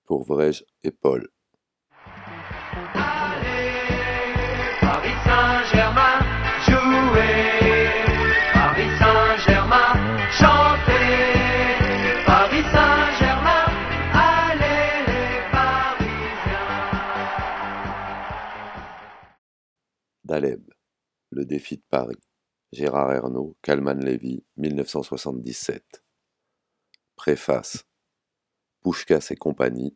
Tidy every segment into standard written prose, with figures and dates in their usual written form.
pour Vrej et Paul. Allez, Paris Saint-Germain, jouez, Paris Saint-Germain, chantez, Paris Saint-Germain, allez les Parisiens. Daleb, le défi de Paris. Gérard Ernaud, Kalman Levy, 1977. Préface. Puskás et compagnie,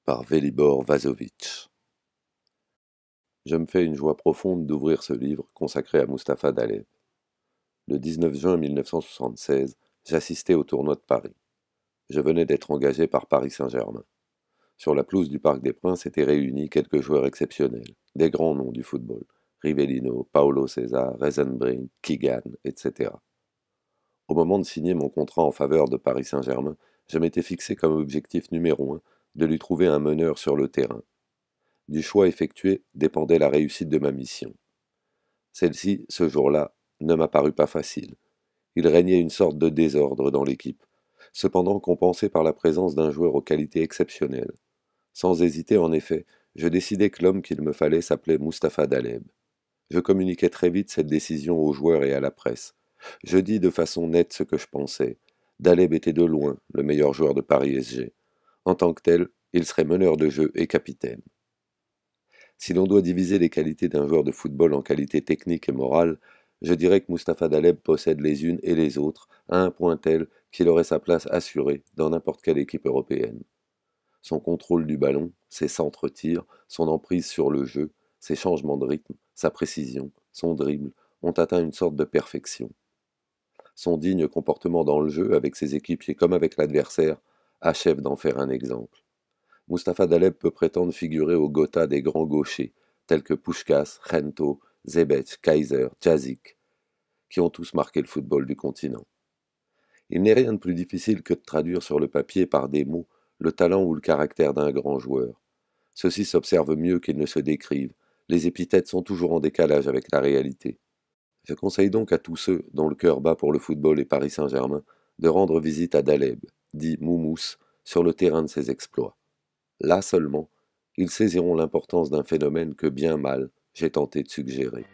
par Velibor Vazovic. Je me fais une joie profonde d'ouvrir ce livre consacré à Mustapha Daleb. Le 19 juin 1976, j'assistais au tournoi de Paris. Je venais d'être engagé par Paris Saint-Germain. Sur la pelouse du Parc des Princes étaient réunis quelques joueurs exceptionnels, des grands noms du football, Rivellino, Paulo César, Reisenbrink, Keegan, etc. Au moment de signer mon contrat en faveur de Paris Saint-Germain, je m'étais fixé comme objectif numéro 1 de lui trouver un meneur sur le terrain. Du choix effectué dépendait la réussite de ma mission. Celle-ci, ce jour-là, ne m'apparut pas facile. Il régnait une sorte de désordre dans l'équipe, cependant compensé par la présence d'un joueur aux qualités exceptionnelles. Sans hésiter, en effet, je décidai que l'homme qu'il me fallait s'appelait Mustapha Daleb. Je communiquai très vite cette décision aux joueurs et à la presse. Je dis de façon nette ce que je pensais. Daleb était de loin le meilleur joueur de Paris SG. En tant que tel, il serait meneur de jeu et capitaine. Si l'on doit diviser les qualités d'un joueur de football en qualités techniques et morales, je dirais que Mustapha Daleb possède les unes et les autres à un point tel qu'il aurait sa place assurée dans n'importe quelle équipe européenne. Son contrôle du ballon, ses centres-tirs, son emprise sur le jeu, ses changements de rythme, sa précision, son dribble ont atteint une sorte de perfection. Son digne comportement dans le jeu avec ses équipiers comme avec l'adversaire achève d'en faire un exemple. Mustapha Daleb peut prétendre figurer au Gotha des grands gauchers, tels que Puskás, Gento, Zebec, Kaiser, Djazic, qui ont tous marqué le football du continent. Il n'est rien de plus difficile que de traduire sur le papier par des mots le talent ou le caractère d'un grand joueur. Ceux-ci s'observent mieux qu'ils ne se décrivent, les épithètes sont toujours en décalage avec la réalité. Je conseille donc à tous ceux dont le cœur bat pour le football et Paris Saint-Germain de rendre visite à Daleb, dit Moumous, sur le terrain de ses exploits. Là seulement, ils saisiront l'importance d'un phénomène que bien mal j'ai tenté de suggérer.